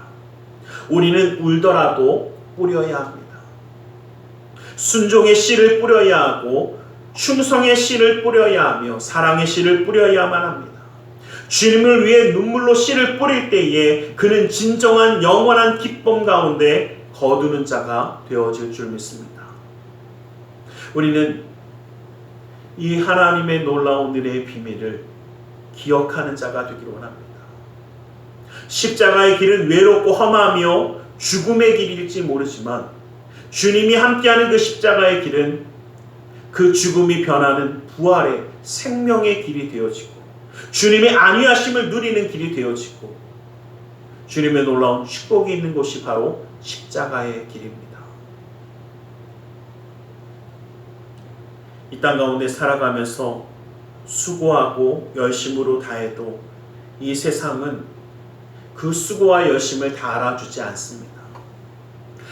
우리는 울더라도 뿌려야 합니다. 순종의 씨를 뿌려야 하고 충성의 씨를 뿌려야 하며 사랑의 씨를 뿌려야만 합니다. 주님을 위해 눈물로 씨를 뿌릴 때에 그는 진정한 영원한 기쁨 가운데 거두는 자가 되어질 줄 믿습니다. 우리는 이 하나님의 놀라운 은혜의 비밀을 기억하는 자가 되기를 원합니다. 십자가의 길은 외롭고 험하며 죽음의 길일지 모르지만 주님이 함께하는 그 십자가의 길은 그 죽음이 변하는 부활의 생명의 길이 되어지고 주님의 안위하심을 누리는 길이 되어지고 주님의 놀라운 축복이 있는 곳이 바로 십자가의 길입니다. 이 땅 가운데 살아가면서 수고하고 열심으로 다해도 이 세상은 그 수고와 열심을 다 알아주지 않습니다.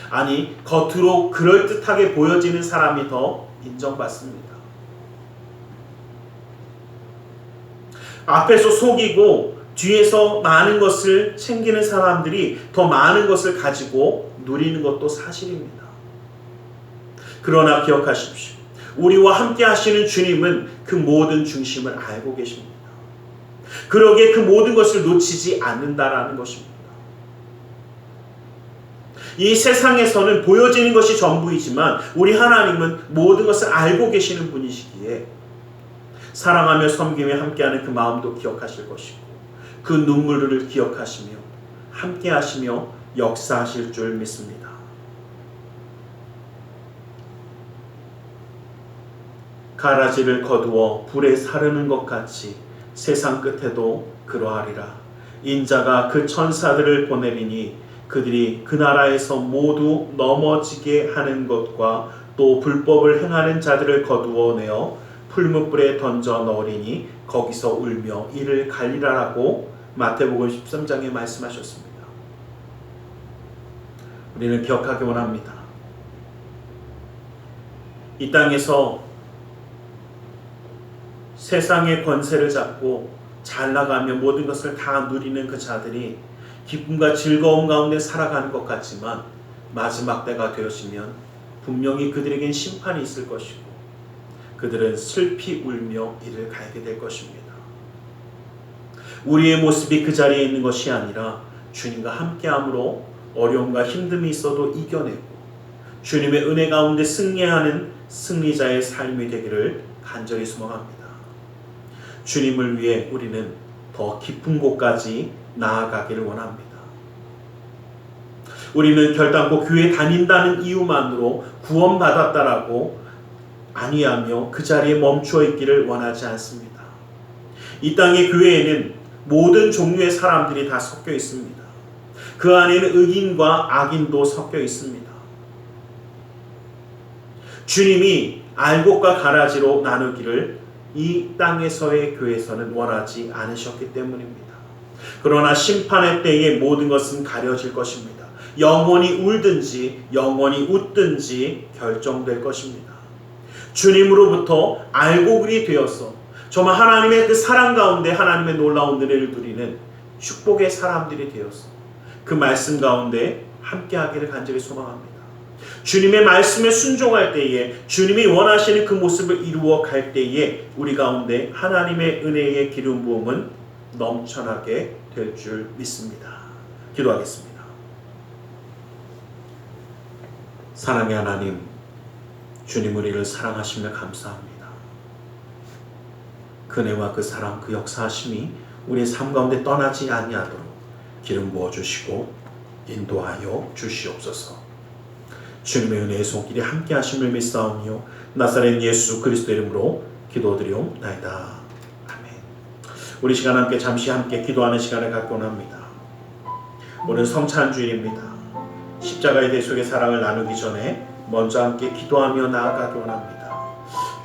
아니, 겉으로 그럴듯하게 보여지는 사람이 더 인정받습니다. 앞에서 속이고 뒤에서 많은 것을 챙기는 사람들이 더 많은 것을 가지고 누리는 것도 사실입니다. 그러나 기억하십시오. 우리와 함께 하시는 주님은 그 모든 중심을 알고 계십니다. 그러기에 그 모든 것을 놓치지 않는다라는 것입니다. 이 세상에서는 보여지는 것이 전부이지만 우리 하나님은 모든 것을 알고 계시는 분이시기에 사랑하며 섬기며 함께하는 그 마음도 기억하실 것이고 그 눈물을 기억하시며 함께하시며 역사하실 줄 믿습니다. 가라지를 거두어 불에 사르는 것 같이 세상 끝에도 그러하리라. 인자가 그 천사들을 보내리니 그들이 그 나라에서 모두 넘어지게 하는 것과 또 불법을 행하는 자들을 거두어 내어 풀무불에 던져 넣으리니 거기서 울며 이를 갈리라라고 마태복음 13장에 말씀하셨습니다. 우리는 기억하기 원합니다. 이 땅에서 세상의 권세를 잡고 잘 나가며 모든 것을 다 누리는 그 자들이 기쁨과 즐거움 가운데 살아가는 것 같지만 마지막 때가 되어지면 분명히 그들에겐 심판이 있을 것이고 그들은 슬피 울며 이를 갈게 될 것입니다. 우리의 모습이 그 자리에 있는 것이 아니라 주님과 함께함으로 어려움과 힘듦이 있어도 이겨내고 주님의 은혜 가운데 승리하는 승리자의 삶이 되기를 간절히 소망합니다. 주님을 위해 우리는 더 깊은 곳까지 나아가기를 원합니다. 우리는 결단코 교회 다닌다는 이유만으로 구원받았다라고 아니하며 그 자리에 멈추어 있기를 원하지 않습니다. 이 땅의 교회에는 모든 종류의 사람들이 다 섞여 있습니다. 그 안에는 의인과 악인도 섞여 있습니다. 주님이 알곡과 가라지로 나누기를 이 땅에서의 교회에서는 원하지 않으셨기 때문입니다. 그러나 심판의 때에 모든 것은 가려질 것입니다. 영원히 울든지 영원히 웃든지 결정될 것입니다. 주님으로부터 알곡이 되어서 정말 하나님의 그 사랑 가운데 하나님의 놀라운 은혜를 누리는 축복의 사람들이 되어서 그 말씀 가운데 함께하기를 간절히 소망합니다. 주님의 말씀에 순종할 때에 주님이 원하시는 그 모습을 이루어 갈 때에 우리 가운데 하나님의 은혜의 기름 부음은 넘쳐나게 될 줄 믿습니다. 기도하겠습니다. 사랑의 하나님, 주님 우리를 사랑하시며 감사합니다. 그 은혜와 그 사랑, 그 역사하심이 우리의 삶 가운데 떠나지 아니하도록 기름 부어주시고 인도하여 주시옵소서. 주님의 은혜의 손길이 함께 하심을 믿사오며 나사렛 예수 그리스도 이름으로 기도드리옵나이다. 아멘. 우리 시간 함께 잠시 함께 기도하는 시간을 갖곤 합니다. 오늘 성찬주일입니다. 십자가의 대속의 사랑을 나누기 전에 먼저 함께 기도하며 나아가기 원합니다.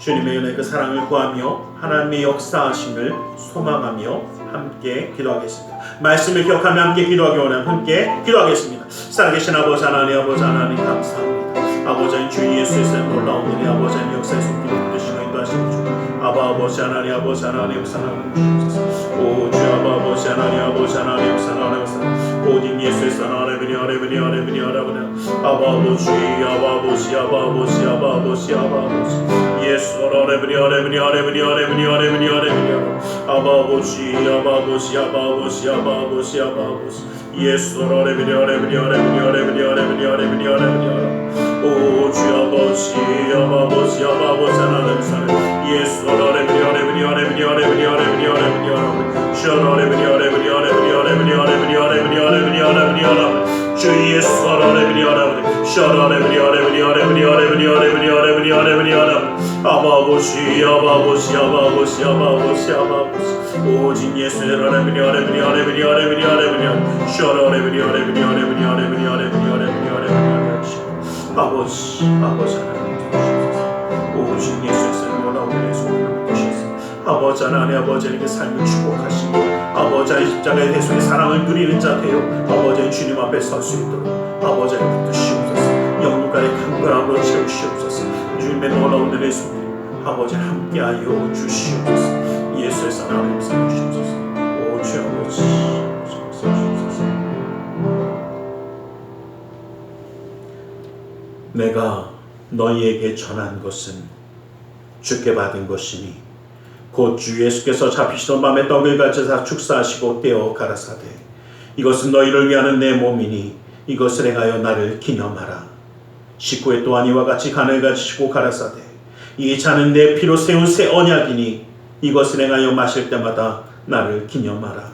주님의 은혜 그 사랑을 구하며 하나님의 역사하심을 소망하며 함께 기도하겠습니다. 말씀을 기억하며 함께 기도하기 원하면 함께 기도하겠습니다. 살아계신 아버지 하나님, 아버지 하나님 감사합니다. 아버지인 주 예수의 놀라운 은혜, 아버지인 역사의 손길을 붙드시고 인도하시는 주 아버지 하나님, 아버지 하나님 역사하는 주옵소서. 오 주 아버지 하나님, 아버지 하나님 역사하는 역사 오직 예수의 사랑하는 은혜 아버지 아버지 아버지 아버지 아버지 예수 아버지 아버지 아버지 아버지 아버지 아버지 아버지 예수 아버지 아버지 아버지 오 주 아버지 아버지 아버지 하나님 사랑 예수 아버지 아버지 아버지 아버지 아버지 주 아버지 아버지 아버지 아버지 주 예수 아버지 아버지 주 아버지 아버지 아버지 아버지 아버지 아버지 아버지 아버지 아버지 오직 예수의 아레브니 아레브니 아레브니 아레브니 아레브니 셔라 아레브니 아레브니 아레브니 아레브니 아레브니 아레브니 아레브니 아버지 아버지 하나님 주시옵소서. 오직 예수의 삶으로 나오는 예수님을 주시옵소서. 아버지 하나님 아버지에게 삶을 축복하시고 아버지의 십자가의 대속의 사랑을 누리는 자 되어 아버지의 주님 앞에 설 수 있도록 아버지를 붙드시옵소서. 영혼까지 강건함으로 채우시옵소서. 주님의 놀라운 은혜의 손길 아버지 함께하여 주시옵소서. 예수의 사랑을 감사해 주시옵소서. 오 주 아버지 주옵소서. 내가 너희에게 전한 것은 주께 받은 것이니 곧 주 예수께서 잡히시던 밤에 떡을 가져다 축사하시고 떼어 가라사대 이것은 너희를 위하는 내 몸이니 이것을 행하여 나를 기념하라. 식후에 또한 이와 같이 간을 가지시고 가라사대 이 잔은 내 피로 세운 새 언약이니 이것을 행하여 마실 때마다 나를 기념하라.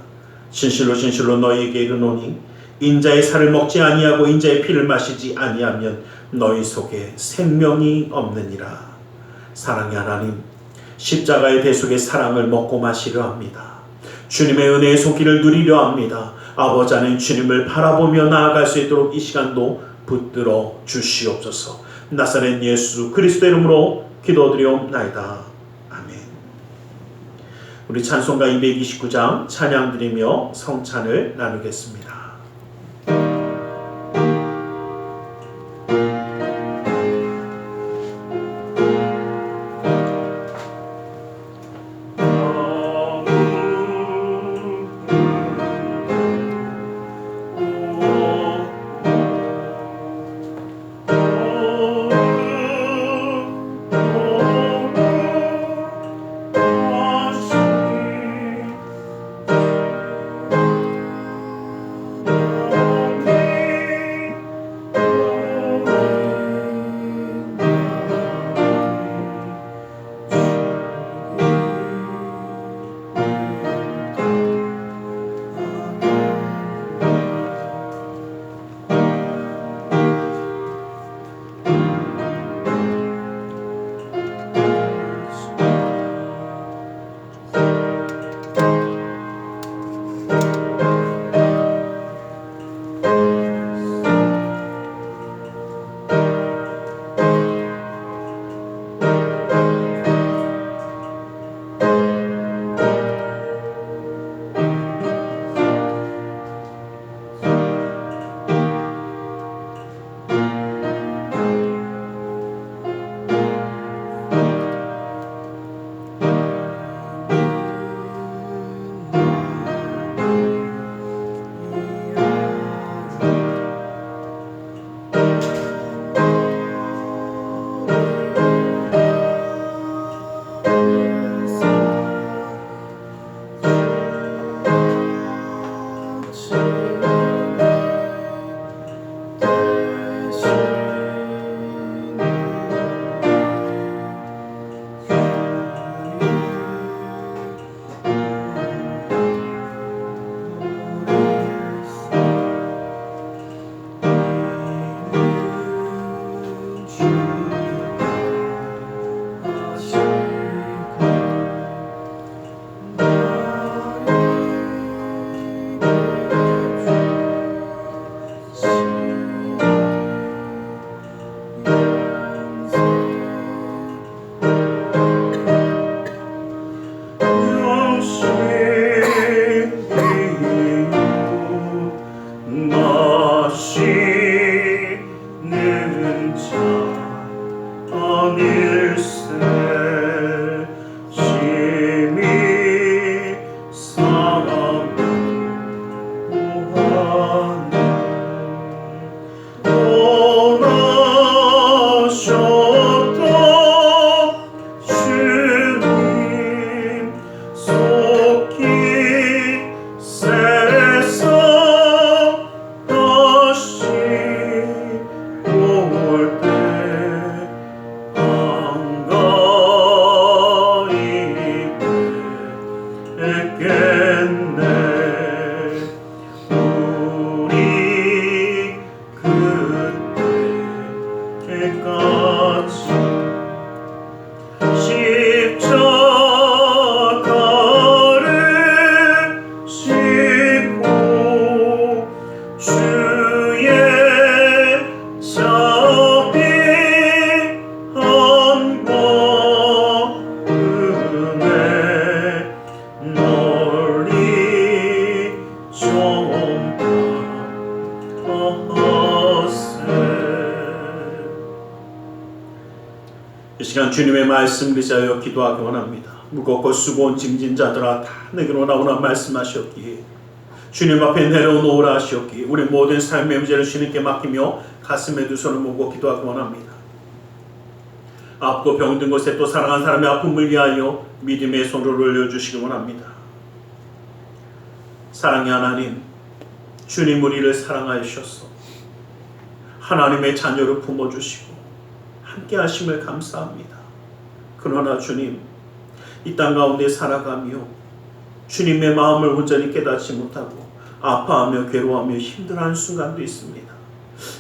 진실로 진실로 너희에게 이르노니 인자의 살을 먹지 아니하고 인자의 피를 마시지 아니하면 너희 속에 생명이 없느니라. 사랑의 하나님, 십자가의 대속의 사랑을 먹고 마시려 합니다. 주님의 은혜의 손길을 누리려 합니다. 아버지 하나님, 주님을 바라보며 나아갈 수 있도록 이 시간도 붙들어 주시옵소서. 나사렛 예수 그리스도 이름으로 기도드리옵나이다. 아멘. 우리 찬송가 229장 찬양 드리며 성찬을 나누겠습니다. 이 시간 주님의 말씀 의지하여 기도하기 원합니다. 무겁고 수고온 짐진 자들아 다 내게로 나오라 말씀하셨기에 주님 앞에 내려놓으라 하시었기에 우리 모든 삶의 문제를 주님께 맡기며 가슴에 두 손을 모으고 기도하기 원합니다. 아프고 병든 곳에 또 사랑한 사람의 아픔을 위하여 믿음의 손을 올려주시기 원합니다. 사랑의 하나님, 주님 우리를 사랑하셔서 하나님의 자녀를 품어주시고 함께 하심을 감사합니다. 그러나 주님, 이 땅 가운데 살아가며 주님의 마음을 온전히 깨닫지 못하고 아파하며 괴로워하며 힘들어하는 순간도 있습니다.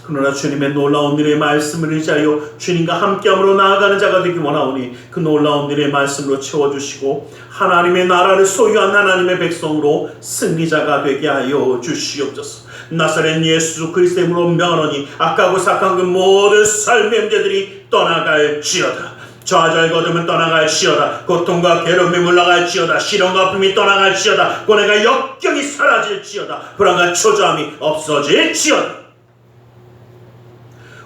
그러나 주님의 놀라운 은혜의 말씀을 의지하여 주님과 함께함으로 나아가는 자가 되기 원하오니 그 놀라운 은혜의 말씀으로 채워주시고 하나님의 나라를 소유한 하나님의 백성으로 승리자가 되게 하여 주시옵소서. 나사렛 예수 그리스도의 이름으로 명하노니 악하고 사악한 그 모든 삶의 문제들이 떠나갈지어다. 좌절거둠은 떠나갈지어다. 고통과 괴로움이 물러갈지어다. 시련과 아픔이 떠나갈지어다. 고뇌가 역경이 사라질지어다. 불안과 초조함이 없어질지어다.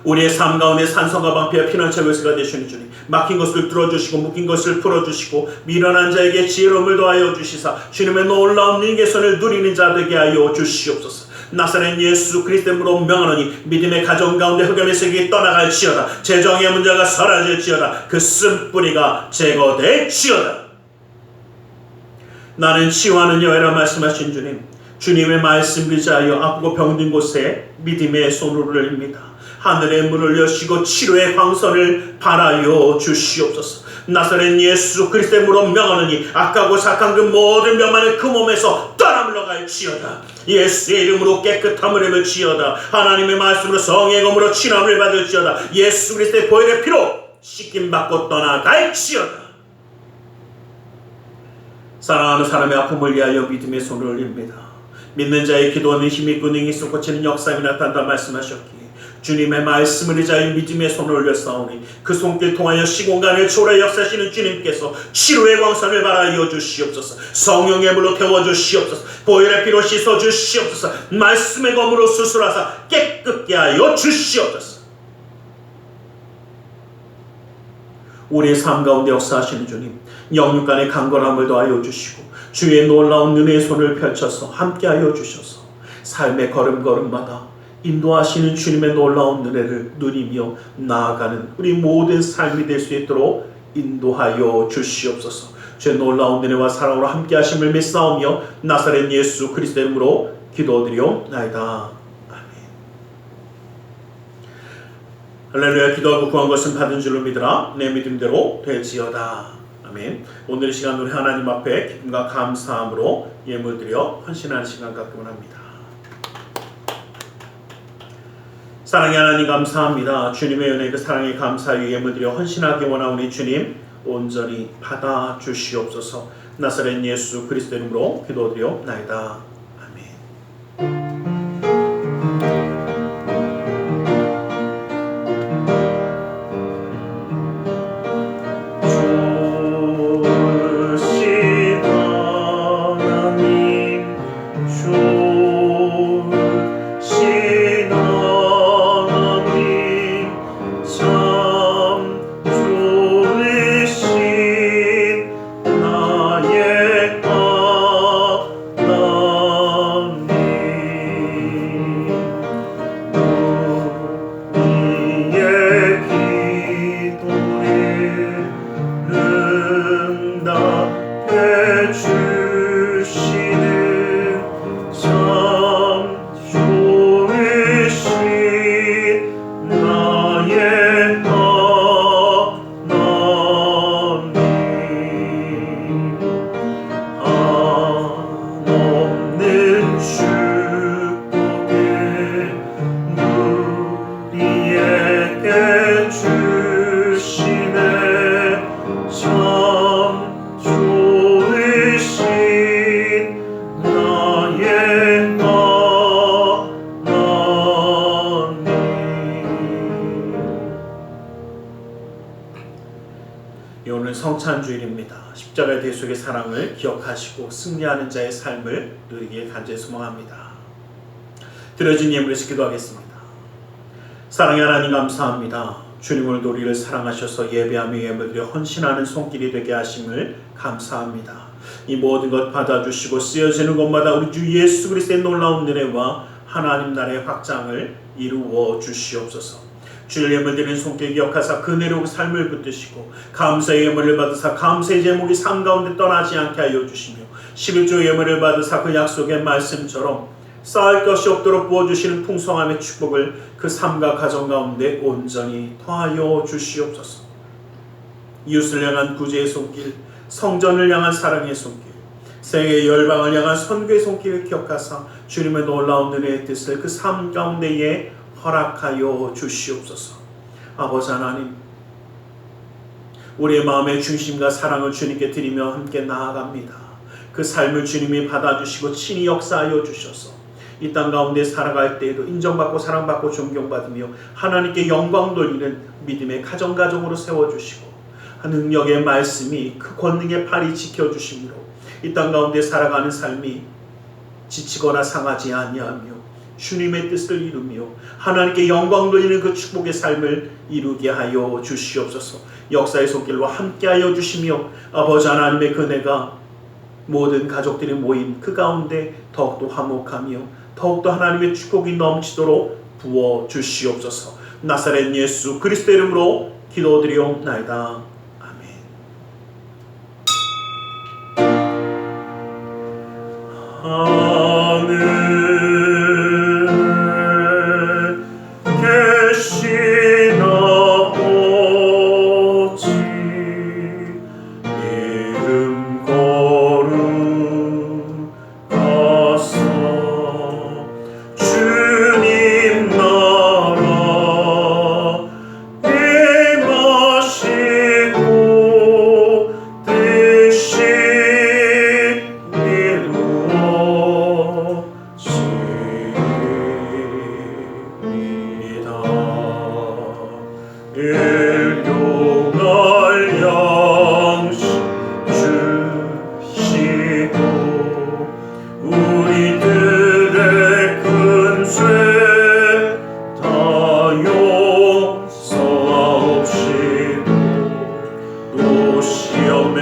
우리의 삶 가운데 산성과 방패와 피난처 요새가 되시는 주님, 막힌 것을 뚫어주시고 묶인 것을 풀어주시고 미련한 자에게 지혜로움을 더하여 주시사 주님의 놀라운 능의 손을 누리는 자 되게 하여 주시옵소서. 나사렛 예수 그리스도의 이름으로 명하노니 믿음의 가정 가운데 흑암의 세력이 떠나갈지어다. 재정의 문제가 사라질지어다. 그 쓴뿌리가 제거될지어다. 나는 치유하는 여호와라 말씀하신 주님, 주님의 말씀 의지하여 아프고 병든 곳에 믿음의 손을 올립니다. 하늘의 문을 여시고 치료의 광선을 발하여 주시옵소서. 나사렛 예수 그리스도의 이름으로 명하노니 악하고 사악한 그 모든 병만을 그 몸에서 떠나 물러갈지어다. 예수의 이름으로 깨끗함을 입을지어다. 하나님의 말씀으로 성의 검으로 친함을 받을지어다. 예수 그리스도의 보혈의 피로 씻김받고 떠나갈지어다. 사랑하는 사람의 아픔을 위하여 믿음의 손을 올립니다. 믿는 자의 기도는 힘이 있고 능히 있어 고치는 역사가 나타난다 말씀하셨기에 주님의 말씀을 의지하여 믿음의 손을 올렸사오니 그 손길 통하여 시공간을 초월해 역사하시는 주님께서 치료의 광선을 발하여 주시옵소서. 성령의 물로 태워주시옵소서. 보혈의 피로 씻어주시옵소서. 말씀의 검으로 수술하사 깨끗게 하여 주시옵소서. 우리의 삶 가운데 역사하시는 주님, 영육간의 강건함을 더하여 주시고 주의 놀라운 은혜의 손을 펼쳐서 함께하여 주셔서 삶의 걸음걸음마다 인도하시는 주님의 놀라운 은혜를 누리며 나아가는 우리 모든 삶이 될 수 있도록 인도하여 주시옵소서. 주의 놀라운 은혜와 사랑으로 함께 하심을 믿사오며 나사렛 예수 그리스도의 이름으로 기도드리옵나이다. 아멘. 할렐루야. 기도하고 구한 것은 받은 줄로 믿으라. 내 믿음대로 될지어다. 아멘. 오늘 이 시간 우리 하나님 앞에 기쁨과 감사함으로 예물드려 헌신하는 시간 갖기 원합니다. 사랑의 하나님 감사합니다. 주님의 은혜 그 사랑에 감사하여 예물드려 헌신하기 원하오니 주님 온전히 받아 주시옵소서. 나사렛 예수 그리스도의 이름으로 기도드리옵나이다. 아멘. 오늘 성찬주일입니다. 십자가의 대속의 사랑을 기억하시고 승리하는 자의 삶을 누리기에 간절히 소망합니다. 드려진 예물에서 기도하겠습니다. 사랑의 하나님 감사합니다. 주님 오늘도 우리를 사랑하셔서 예배하며 예물드려 헌신하는 손길이 되게 하심을 감사합니다. 이 모든 것 받아주시고 쓰여지는 곳마다 우리 주 예수 그리스도의 놀라운 은혜와 하나님 나라의 확장을 이루어 주시옵소서. 주를 예물드리는 손길 기억하사 그 내로 삶을 붙드시고 감사의 예물을 받으사 감사의 제목이 삶 가운데 떠나지 않게 하여 주시며 11조 예물을 받으사 그 약속의 말씀처럼 쌓을 것이 없도록 부어주시는 풍성함의 축복을 그 삶과 가정 가운데 온전히 더하여 주시옵소서. 이웃을 향한 구제의 손길, 성전을 향한 사랑의 손길, 세계 열방을 향한 선교의 손길을 기억하사 주님의 놀라운 은혜의 뜻을 그 삶 가운데에 허락하여 주시옵소서. 아버지 하나님, 우리의 마음의 중심과 사랑을 주님께 드리며 함께 나아갑니다. 그 삶을 주님이 받아주시고 친히 역사하여 주셔서 이 땅 가운데 살아갈 때에도 인정받고 사랑받고 존경받으며 하나님께 영광 돌리는 믿음의 가정가정으로 세워주시고 능력의 말씀이 그 권능의 팔이 지켜주심으로 이 땅 가운데 살아가는 삶이 지치거나 상하지 아니하며 주님의 뜻을 이루며 하나님께 영광 돌리는 그 축복의 삶을 이루게 하여 주시옵소서. 역사의 손길로 함께하여 주시며 아버지 하나님의 은혜가 모든 가족들이 모인 그 가운데 더욱더 화목하며 더욱더 하나님의 축복이 넘치도록 부어 주시옵소서. 나사렛 예수 그리스도 이름으로 기도드리옵나이다. 아멘. 하늘 계시나 보지 이름 거룩 가사 주님 나라 임하시고 뜻이 이루어지리이다. 일용할 양식 주시고 우리들의 큰 죄 다 용서하옵시고 또 시험에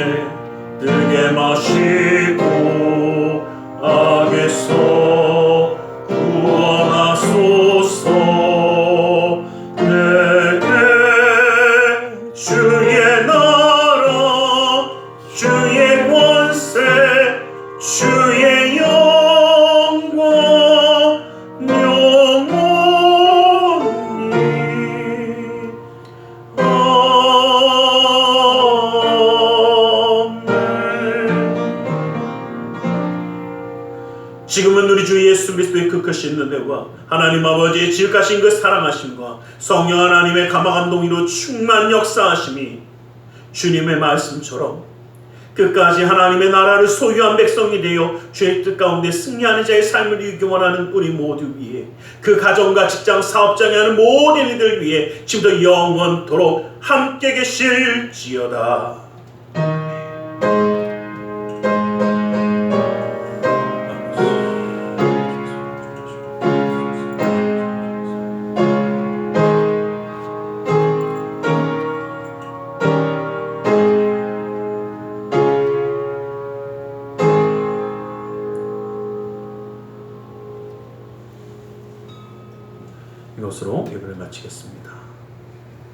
들게 마시고 악에서 구원하소서. 내게 주의 나라 주의 권세 주의 영광 영원히 아멘. 지금은 우리 주 예수 그리스도의 그 크신 은혜와 하나님 아버지의 지극하신 그 사랑하심과 성령 하나님의 감화감동으로 충만 역사하심이 주님의 말씀처럼 끝까지 하나님의 나라를 소유한 백성이 되어 주의 뜻 가운데 승리하는 자의 삶을 이루기 원하는 우리 모두 위해 그 가정과 직장 사업장에 하는 모든 이들 위해 지금도 영원토록 함께 계실지어다. 이것으로 예배를 마치겠습니다.